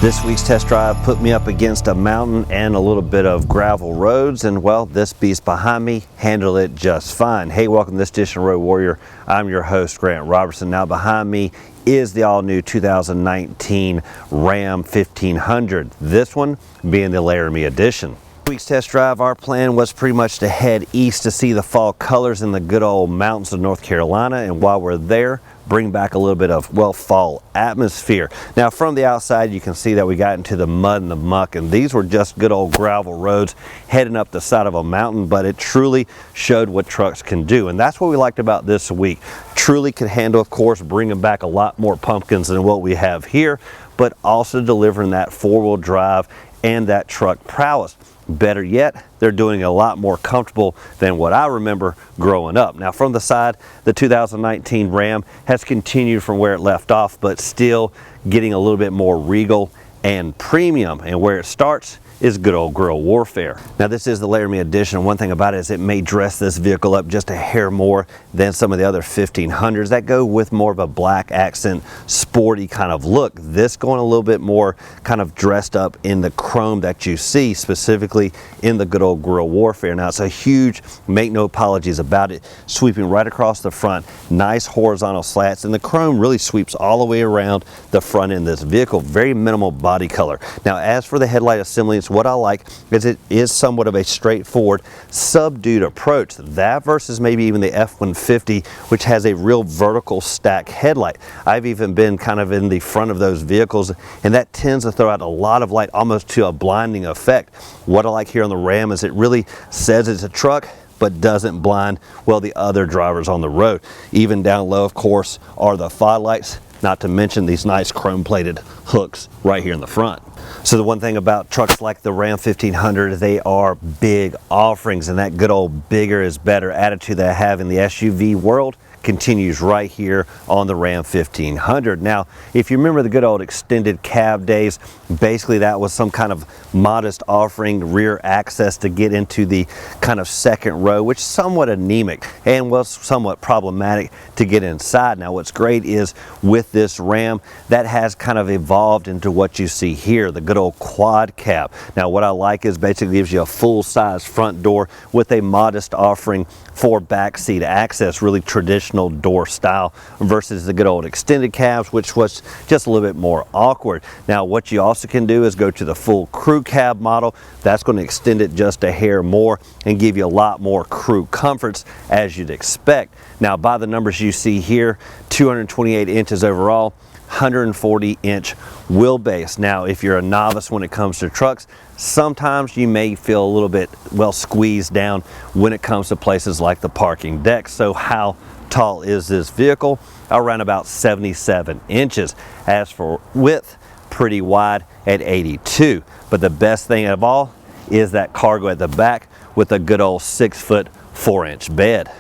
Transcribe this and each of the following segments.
This week's test drive put me up against a mountain and a little bit of gravel roads, and well, this beast behind me handled it just fine. Hey, welcome to this edition of Road Warrior. I'm your host, Grant Roberson. Now behind me is the all-new 2019 Ram 1500. This one being the Laramie edition. Week's test drive, our plan was pretty much to head east to see the fall colors in the good old mountains of North Carolina, and while we're there, bring back a little bit of, well, fall atmosphere. Now from the outside you can see that we got into the mud and the muck, and these were just good old gravel roads heading up the side of a mountain, but it truly showed what trucks can do, and that's what we liked about this week. Truly could handle, of course, bringing back a lot more pumpkins than what we have here, but also delivering that four-wheel drive and that truck prowess. Better yet, they're doing a lot more comfortable than what I remember growing up. Now from the side, the 2019 Ram has continued from where it left off, but still getting a little bit more regal and premium, and where it starts is good old guerrilla warfare. Now this is the Laramie edition. One thing about it is it may dress this vehicle up just a hair more than some of the other 1500s that go with more of a black accent, sporty kind of look. This going a little bit more kind of dressed up in the chrome that you see specifically in the good old guerrilla warfare. Now it's a huge, make no apologies about it, sweeping right across the front, nice horizontal slats, and the chrome really sweeps all the way around the front end of this vehicle. Very minimal body color. Now as for the headlight assembly, what I like is it is somewhat of a straightforward, subdued approach. That versus maybe even the F-150, which has a real vertical stack headlight. I've even been kind of in the front of those vehicles, and that tends to throw out a lot of light, almost to a blinding effect. What I like here on the Ram is it really says it's a truck, but doesn't blind, well, the other drivers on the road. Even down low, of course, are the fog lights, not to mention these nice chrome-plated hooks right here in the front. So the one thing about trucks like the Ram 1500, they are big offerings, and that good old bigger is better attitude that I have in the SUV world continues right here on the Ram 1500. Now, if you remember the good old extended cab days, basically that was some kind of modest offering, rear access to get into the kind of second row, which is somewhat anemic and was somewhat problematic to get inside. Now, what's great is with this Ram, that has kind of evolved into what you see here, the good old quad cab. Now, what I like is basically gives you a full-size front door with a modest offering for backseat access, really traditional door style, versus the good old extended cabs, which was just a little bit more awkward. Now what you also can do is go to the full crew cab model. That's going to extend it just a hair more and give you a lot more crew comforts as you'd expect. Now by the numbers you see here, 228 inches overall, 140-inch wheelbase. Now if you're a novice when it comes to trucks, sometimes you may feel a little bit, well, squeezed down when it comes to places like the parking deck. So how tall is this vehicle? Around about 77 inches. As for width, pretty wide at 82. But the best thing of all is that cargo at the back with a good old 6-foot 4-inch bed.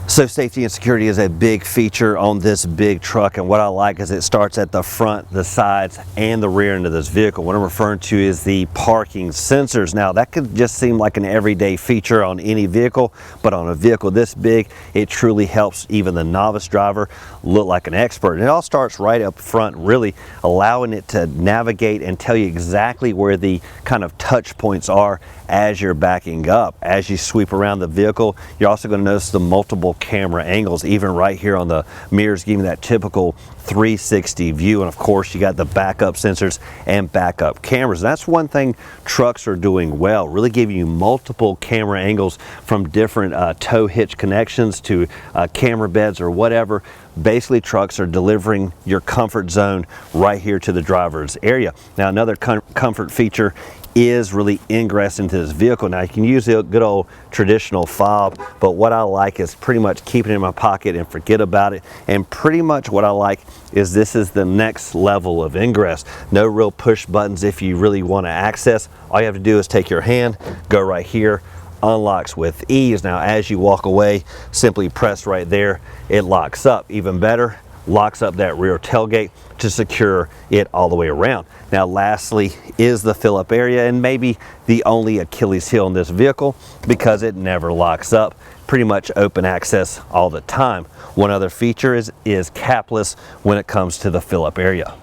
So safety and security is a big feature on this big truck, and what I like is it starts at the front, the sides, and the rear end of this vehicle. What I'm referring to is the parking sensors. Now that could just seem like an everyday feature on any vehicle, but on a vehicle this big, it truly helps even the novice driver look like an expert. And it all starts right up front, really allowing it to navigate and tell you exactly where the kind of touch points are as you're backing up. As you sweep around the vehicle, you're also going to notice the multiple camera angles, even right here on the mirrors, giving that typical 360 view. And of course you got the backup sensors and backup cameras. That's one thing trucks are doing well, really giving you multiple camera angles from different tow hitch connections to camera beds or whatever. Basically trucks are delivering your comfort zone right here to the driver's area. Now another comfort feature is really ingress into this vehicle. Now you can use the good old traditional fob, but what I like is pretty much keeping it in my pocket and forget about it. And pretty much what I like is this is the next level of ingress. No real push buttons if you really want to access. All you have to do is take your hand, go right here, unlocks with ease. Now as you walk away, simply press right there, it locks up. Even better, locks up that rear tailgate to secure it all the way around. Now lastly is the fill up area, and maybe the only Achilles heel in this vehicle because it never locks up. Pretty much open access all the time. One other feature is capless when it comes to the fill up area.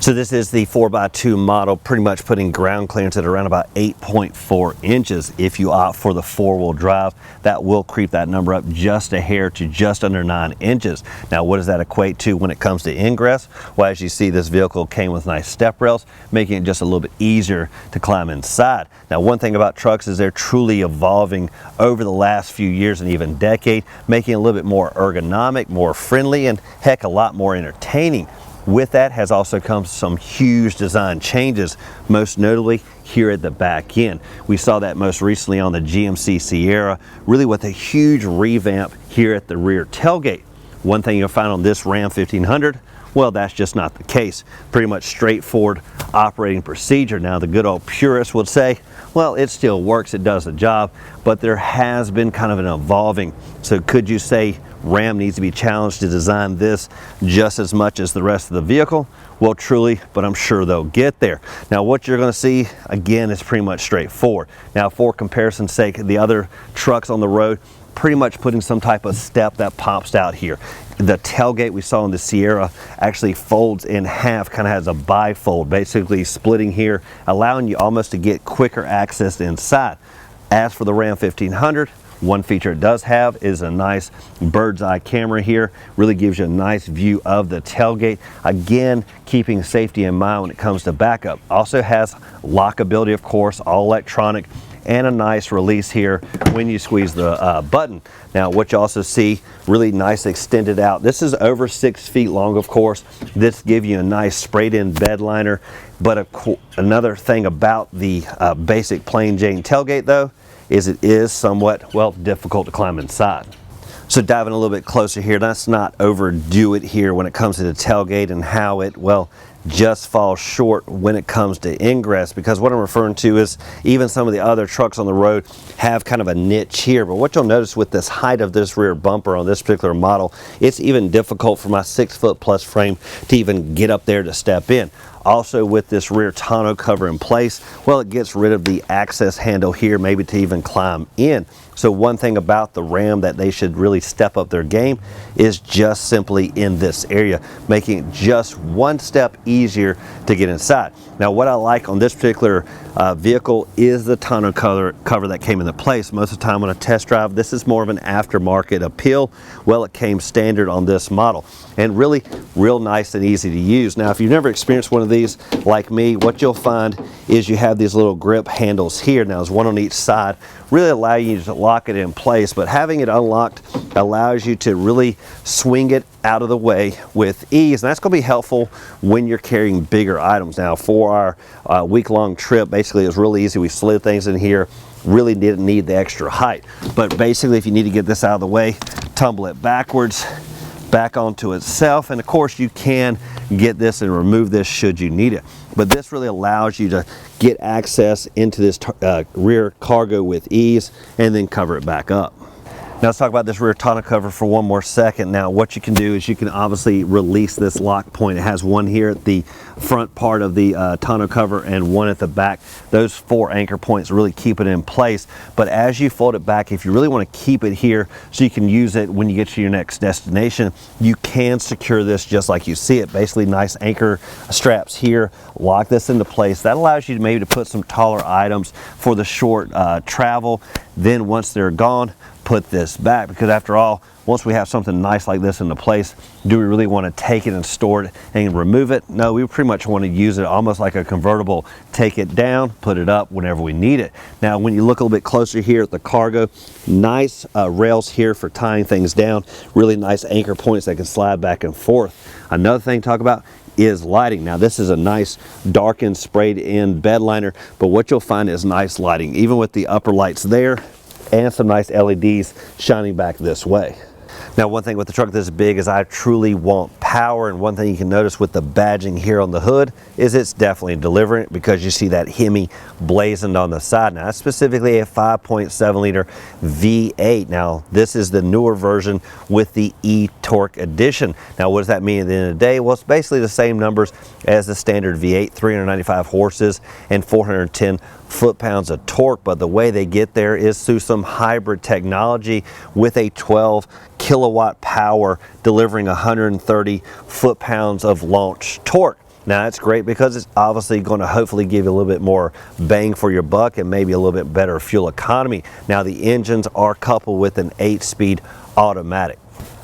So this is the 4x2 model, pretty much putting ground clearance at around about 8.4 inches. If you opt for the 4-wheel drive, that will creep that number up just a hair to just under 9 inches. Now, what does that equate to when it comes to ingress? Well, as you see, this vehicle came with nice step rails, making it just a little bit easier to climb inside. Now, one thing about trucks is they're truly evolving over the last few years and even decade, making it a little bit more ergonomic, more friendly, and heck, a lot more entertaining. With that has also come some huge design changes, most notably here at the back end. We saw that most recently on the GMC Sierra, really with a huge revamp here at the rear tailgate. One thing you'll find on this Ram 1500, well, that's just not the case. Pretty much straightforward operating procedure. Now, the good old purist would say, well, it still works, it does the job, but there has been kind of an evolving. So could you say Ram needs to be challenged to design this just as much as the rest of the vehicle? Well, truly, but I'm sure they'll get there. Now, what you're going to see, again, is pretty much straightforward. Now, for comparison's sake, the other trucks on the road, pretty much putting some type of step that pops out here. The tailgate we saw in the Sierra actually folds in half, kind of has a bifold, basically splitting here, allowing you almost to get quicker access inside. As for the Ram 1500, one feature it does have is a nice bird's eye camera here. Really gives you a nice view of the tailgate. Again, keeping safety in mind when it comes to backup. Also has lockability, of course, all electronic, and a nice release here when you squeeze the button. Now, what you also see, really nice extended out. This is over 6 feet long, of course. This gives you a nice sprayed in bed liner. But another thing about the basic plain Jane tailgate, though, is it is somewhat, well, difficult to climb inside. So diving a little bit closer here, let's not overdo it here when it comes to the tailgate and how it, well, just falls short when it comes to ingress, because what I'm referring to is even some of the other trucks on the road have kind of a niche here. But what you'll notice with this height of this rear bumper on this particular model, it's even difficult for my 6-foot+ frame to even get up there to step in. Also, with this rear tonneau cover in place, well, it gets rid of the access handle here, maybe to even climb in. So one thing about the Ram that they should really step up their game is just simply in this area, making it just one step easier to get inside. Now, what I like on this particular vehicle is the tonneau cover that came into place. Most of the time on a test drive, this is more of an aftermarket appeal. Well, it came standard on this model, and really real nice and easy to use. Now, if you've never experienced one of these like me, what you'll find is you have these little grip handles here. Now, there's one on each side, really allow you to lock it in place, but having it unlocked allows you to really swing it out of the way with ease, and that's going to be helpful when you're carrying bigger items. Now, for our week-long trip, basically it was really easy. We slid things in here, really didn't need the extra height, but basically if you need to get this out of the way, tumble it backwards, back onto itself, and of course you can get this and remove this should you need it. But this really allows you to get access into this rear cargo with ease and then cover it back up. Now let's talk about this rear tonneau cover for one more second. Now what you can do is you can obviously release this lock point. It has one here at the front part of the tonneau cover and one at the back. Those 4 anchor points really keep it in place. But as you fold it back, if you really want to keep it here so you can use it when you get to your next destination, you can secure this just like you see it. Basically nice anchor straps here, lock this into place. That allows you to maybe to put some taller items for the short travel. Then once they're gone, put this back, because after all, once we have something nice like this into place, do we really want to take it and store it and remove it? No, we pretty much want to use it almost like a convertible. Take it down, put it up whenever we need it. Now, when you look a little bit closer here at the cargo, nice rails here for tying things down, really nice anchor points that can slide back and forth. Another thing to talk about is lighting. Now, this is a nice darkened sprayed in bed liner, but what you'll find is nice lighting, even with the upper lights there, and some nice LEDs shining back this way. Now, one thing with the truck this big is I truly want power, and one thing you can notice with the badging here on the hood is it's definitely delivering it, because you see that Hemi blazoned on the side. Now, that's specifically a 5.7 liter V8. Now, this is the newer version with the e-torque edition. Now, what does that mean at the end of the day? Well, it's basically the same numbers as the standard V8, 395 horses and 410 foot-pounds of torque, but the way they get there is through some hybrid technology with a 12 kilowatt power delivering 130 foot-pounds of launch torque. Now that's great because it's obviously going to hopefully give you a little bit more bang for your buck and maybe a little bit better fuel economy. Now the engines are coupled with an 8-speed automatic.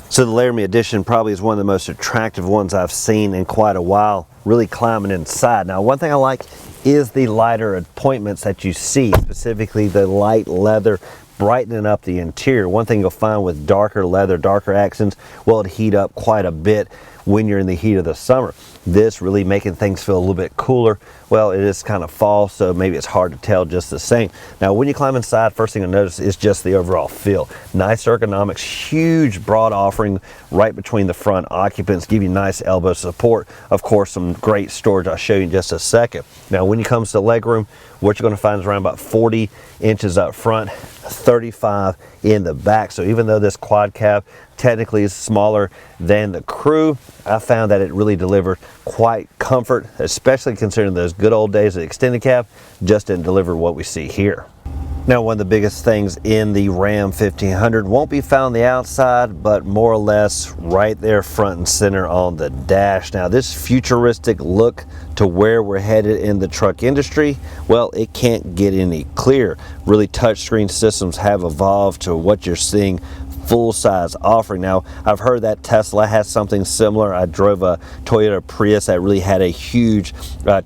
So the Laramie Edition probably is one of the most attractive ones I've seen in quite a while, really climbing inside. Now one thing I like is the lighter appointments that you see, specifically the light leather brightening up the interior. One thing you'll find with darker leather, darker accents, well, it heat up quite a bit when you're in the heat of the summer. This really making things feel a little bit cooler. Well, it is kind of fall, so maybe it's hard to tell just the same. Now, when you climb inside, first thing you'll notice is just the overall feel. Nice ergonomics, huge broad offering right between the front occupants, give you nice elbow support. Of course, some great storage I'll show you in just a second. Now, when it comes to legroom, what you're going to find is around about 40 inches up front, 35 in the back. So even though this quad cab technically is smaller than the crew, I found that it really delivered quite comfort, especially considering those good old days of the extended cab just didn't deliver what we see here. Now, one of the biggest things in the Ram 1500 won't be found on the outside, but more or less right there front and center on the dash. Now, this futuristic look to where we're headed in the truck industry, well, it can't get any clearer. Really, touchscreen systems have evolved to what you're seeing full-size offering. Now, I've heard that Tesla has something similar. I drove a Toyota Prius that really had a huge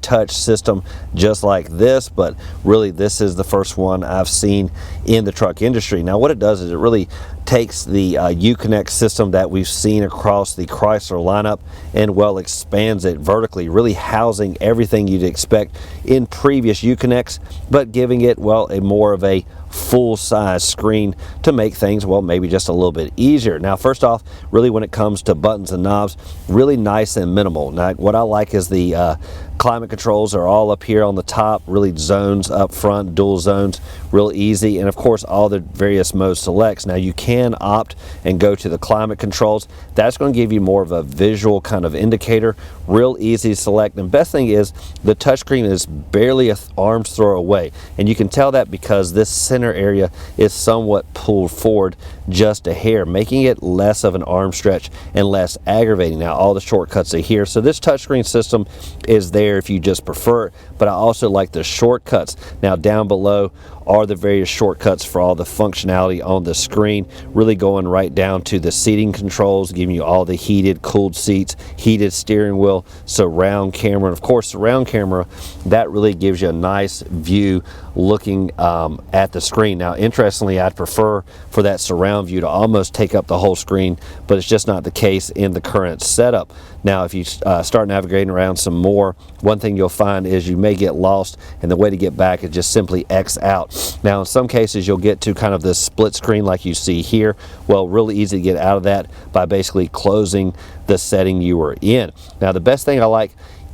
touch system just like this, but really this is the first one I've seen in the truck industry. Now, what it does is it really takes the Uconnect system that we've seen across the Chrysler lineup and well expands it vertically, really housing everything you'd expect in previous Uconnects, but giving it, well, a more of a full-size screen to make things, well, maybe just a little bit easier. Now, first off, really when it comes to buttons and knobs, really nice and minimal. Now, what I like is the climate controls are all up here on the top, really zones up front, dual zones, real easy, and of course all the various mode selects. Now you can opt and go to the climate controls. That's going to give you more of a visual kind of indicator, real easy to select, and best thing is the touchscreen is barely an arm's throw away, and you can tell that because this center area is somewhat pulled forward just a hair, making it less of an arm stretch and less aggravating. Now all the shortcuts are here, so this touchscreen system is there if you just prefer it, but I also like the shortcuts. Now down below are the various shortcuts for all the functionality on the screen, really going right down to the seating controls, giving you all the heated, cooled seats, heated steering wheel, surround camera, and of course surround camera, that really gives you a nice view looking at the screen. Now interestingly, I'd prefer for that surround view to almost take up the whole screen, but it's just not the case in the current setup. Now if you start navigating around some more, one thing you'll find is you may get lost, and the way to get back is just simply X out. Now in some cases you'll get to kind of this split screen like you see here. Well, really easy to get out of that by basically closing the setting you were in. Now the best thing I like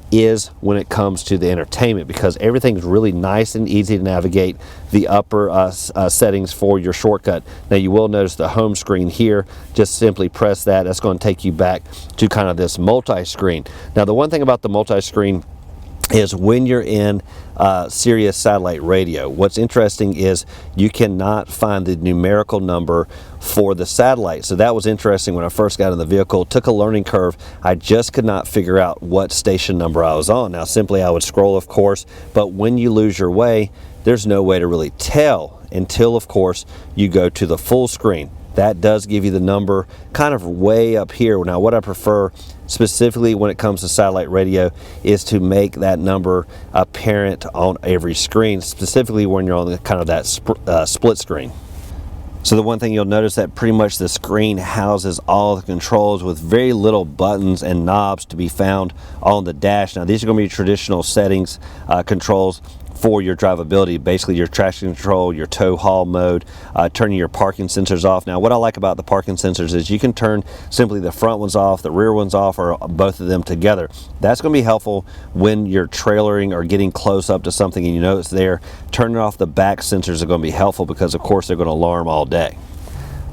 is when it comes to the entertainment, because everything's really nice and easy to navigate the upper settings for your shortcut. Now you will notice the home screen here, just simply press that. That's going to take you back to kind of this multi-screen. Now the one thing about the multi-screen is when you're in Sirius satellite radio, what's interesting is you cannot find the numerical number for the satellite. So that was interesting when I first got in the vehicle. It took a learning curve. I just could not figure out what station number I was on. Now simply I would scroll, of course, but when you lose your way, there's no way to really tell until, of course, you go to the full screen. That does give you the number kind of way up here. Now what I prefer specifically when it comes to satellite radio is to make that number apparent on every screen, specifically when you're on the, kind of that split screen. So the one thing you'll notice that pretty much the screen houses all the controls with very little buttons and knobs to be found on the dash. Now these are going to be traditional settings, controls for your drivability, basically your traction control, your tow haul mode, turning your parking sensors off. Now what I like about the parking sensors is you can turn simply the front ones off, the rear ones off, or both of them together. That's going to be helpful when you're trailering or getting close up to something and you know it's there. Turning off the back sensors are going to be helpful because of course they're going to alarm all day.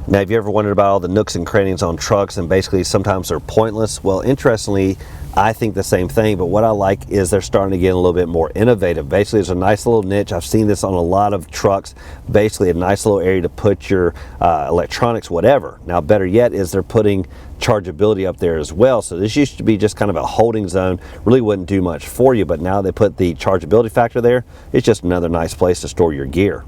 Now, have you ever wondered about all the nooks and crannies on trucks and basically sometimes they're pointless? Well, interestingly, I think the same thing, but what I like is they're starting to get a little bit more innovative. Basically, there's a nice little niche. I've seen this on a lot of trucks. Basically, a nice little area to put your electronics, whatever. Now, better yet is they're putting chargeability up there as well. So this used to be just kind of a holding zone, really wouldn't do much for you, but now they put the chargeability factor there. It's just another nice place to store your gear.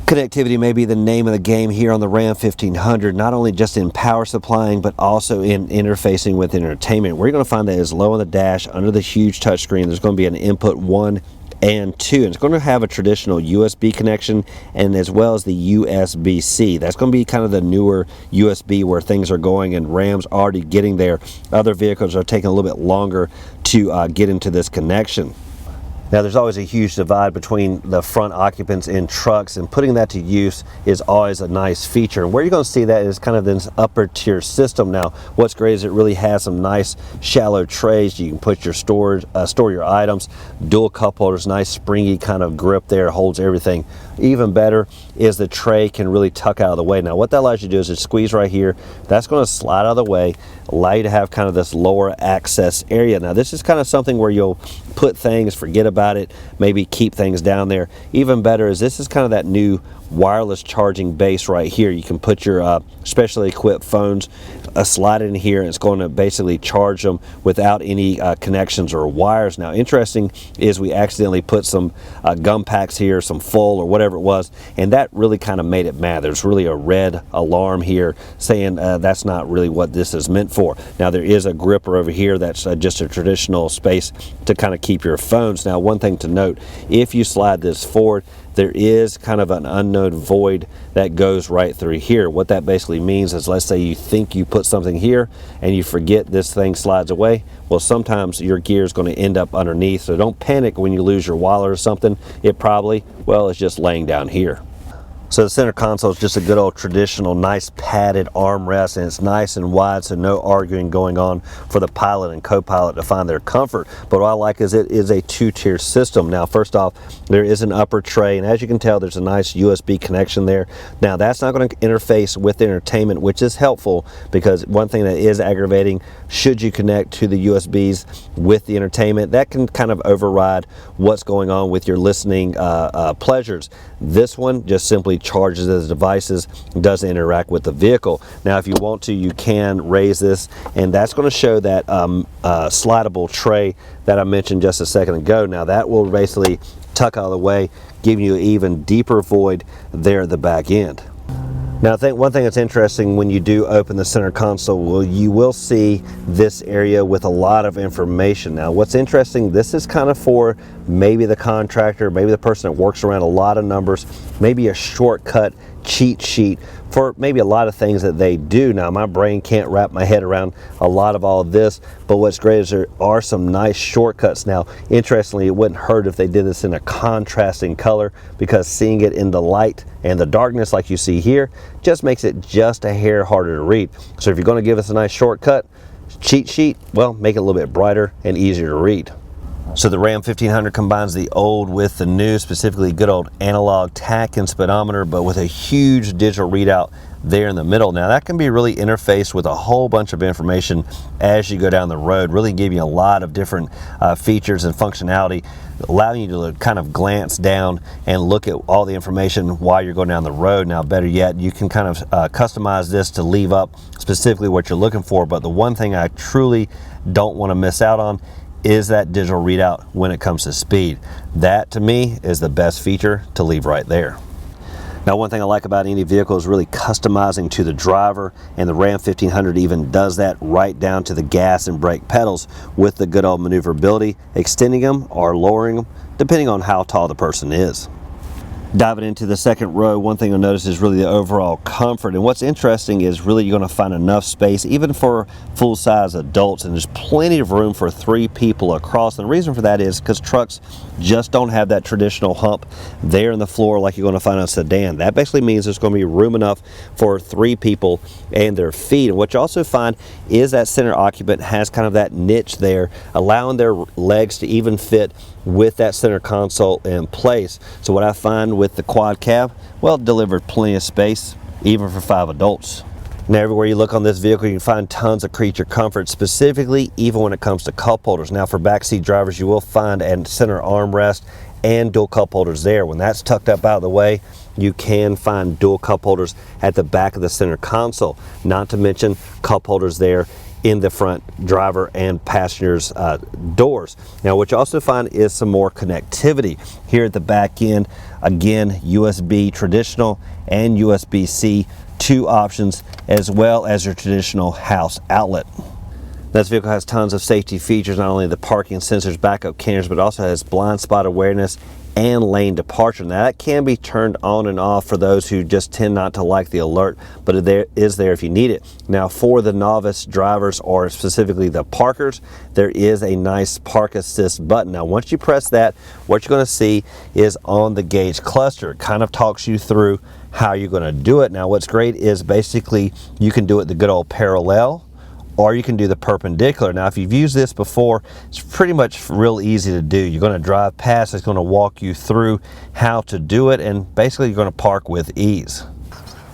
Connectivity may be the name of the game here on the Ram 1500, not only just in power supplying, but also in interfacing with entertainment. We're going to find that is low on the dash, under the huge touchscreen, there's going to be an input 1 and 2, and it's going to have a traditional USB connection and as well as the USB-C. That's going to be kind of the newer USB where things are going, and Ram's already getting there. Other vehicles are taking a little bit longer to get into this connection. Now, there's always a huge divide between the front occupants in trucks, and putting that to use is always a nice feature. And where you're going to see that is kind of this upper tier system. Now, what's great is it really has some nice shallow trays. You can put your store your items, dual cup holders, nice springy kind of grip there, holds everything. Even better is the tray can really tuck out of the way. Now, what that allows you to do is just squeeze right here. That's going to slide out of the way, allow you to have kind of this lower access area. Now, this is kind of something where you'll put things, forget about it, maybe keep things down there. Even better is this is kind of that new wireless charging base right here. You can put your specially equipped phones, slide in here, and it's going to basically charge them without any connections or wires. Now, interesting is we accidentally put some gum packs here, some full or whatever it was, and that really kind of made it mad. There's really a red alarm here saying that's not really what this is meant for. Now, there is a gripper over here that's just a traditional space to kind of keep your phones. Now, one thing to note, if you slide this forward, there is kind of an unknown void that goes right through here. What that basically means is, let's say you think you put something here and you forget this thing slides away. Well, sometimes your gear is going to end up underneath, so don't panic when you lose your wallet or something. It probably, well, it's just laying down here. So the center console is just a good old traditional nice padded armrest, and it's nice and wide, so no arguing going on for the pilot and co-pilot to find their comfort. But what I like is it is a two-tier system. Now, first off, there is an upper tray, and as you can tell, there's a nice USB connection there. Now, that's not going to interface with entertainment, which is helpful, because one thing that is aggravating, should you connect to the USBs with the entertainment, that can kind of override what's going on with your listening pleasures. This one just simply charges the devices, doesn't interact with the vehicle. Now, if you want to, you can raise this, and that's going to show that slidable tray that I mentioned just a second ago. Now, that will basically tuck out of the way, giving you an even deeper void there at the back end. Now, I think one thing that's interesting when you do open the center console, well, you will see this area with a lot of information. Now, what's interesting, this is kind of for maybe the contractor, maybe the person that works around a lot of numbers, maybe a shortcut cheat sheet for maybe a lot of things that they do. Now, my brain can't wrap my head around a lot of all of this, but what's great is there are some nice shortcuts. Now, interestingly, it wouldn't hurt if they did this in a contrasting color, because seeing it in the light and the darkness like you see here just makes it just a hair harder to read. So if you're going to give us a nice shortcut cheat sheet, well, make it a little bit brighter and easier to read. So the Ram 1500 combines the old with the new, specifically good old analog tach and speedometer, but with a huge digital readout there in the middle. Now, that can be really interfaced with a whole bunch of information as you go down the road, really give you a lot of different features and functionality, allowing you to kind of glance down and look at all the information while you're going down the road. Now, better yet, you can kind of customize this to leave up specifically what you're looking for. But the one thing I truly don't want to miss out on is that digital readout when it comes to speed. That, to me, is the best feature to leave right there. Now, one thing I like about any vehicle is really customizing to the driver, and the Ram 1500 even does that right down to the gas and brake pedals with the good old maneuverability, extending them or lowering them depending on how tall the person is. Diving into the second row, one thing you'll notice is really the overall comfort. And what's interesting is really you're going to find enough space even for full-size adults, and there's plenty of room for 3 people across. And the reason for that is because trucks just don't have that traditional hump there in the floor like you're going to find on a sedan. That basically means there's going to be room enough for 3 people and their feet. And what you also find is that center occupant has kind of that niche there, allowing their legs to even fit with that center console in place. So what I find with the quad cab, well, it delivered plenty of space even for 5 adults. Now, everywhere you look on this vehicle, you can find tons of creature comfort, specifically even when it comes to cup holders. Now, for backseat drivers, you will find a center armrest and dual cup holders there. When that's tucked up out of the way, you can find dual cup holders at the back of the center console, not to mention cup holders there in the front driver and passengers doors. Now, what you also find is some more connectivity here at the back end. Again, USB traditional and USB-C, 2 options, as well as your traditional house outlet. This vehicle has tons of safety features, not only the parking sensors, backup cameras, but also has blind spot awareness and lane departure. Now, that can be turned on and off for those who just tend not to like the alert, but it is there if you need it. Now, for the novice drivers, or specifically the parkers, there is a nice park assist button. Now, once you press that, what you're going to see is on the gauge cluster. It kind of talks you through how you're going to do it. Now, what's great is basically you can do it the good old parallel, or you can do the perpendicular. Now, if you've used this before, it's pretty much real easy to do. You're going to drive past, it's going to walk you through how to do it, and basically you're going to park with ease.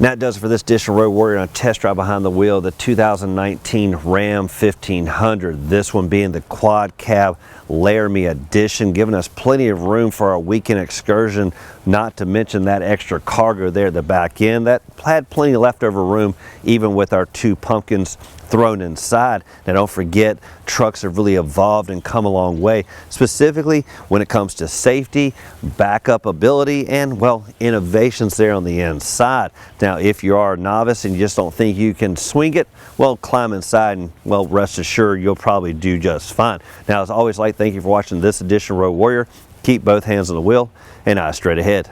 Now, that does it for this edition of Road Warrior on a test drive behind the wheel, the 2019 Ram 1500. This one being the quad cab Laramie edition, giving us plenty of room for our weekend excursion, not to mention that extra cargo there at the back end. That had plenty of leftover room, even with our 2 pumpkins thrown inside. Now, don't forget, trucks have really evolved and come a long way, specifically when it comes to safety, backup ability, and, well, innovations there on the inside. Now, if you are a novice and you just don't think you can swing it, well, climb inside and, well, rest assured you'll probably do just fine. Now, as always, thank you for watching this edition of Road Warrior. Keep both hands on the wheel and eyes straight ahead.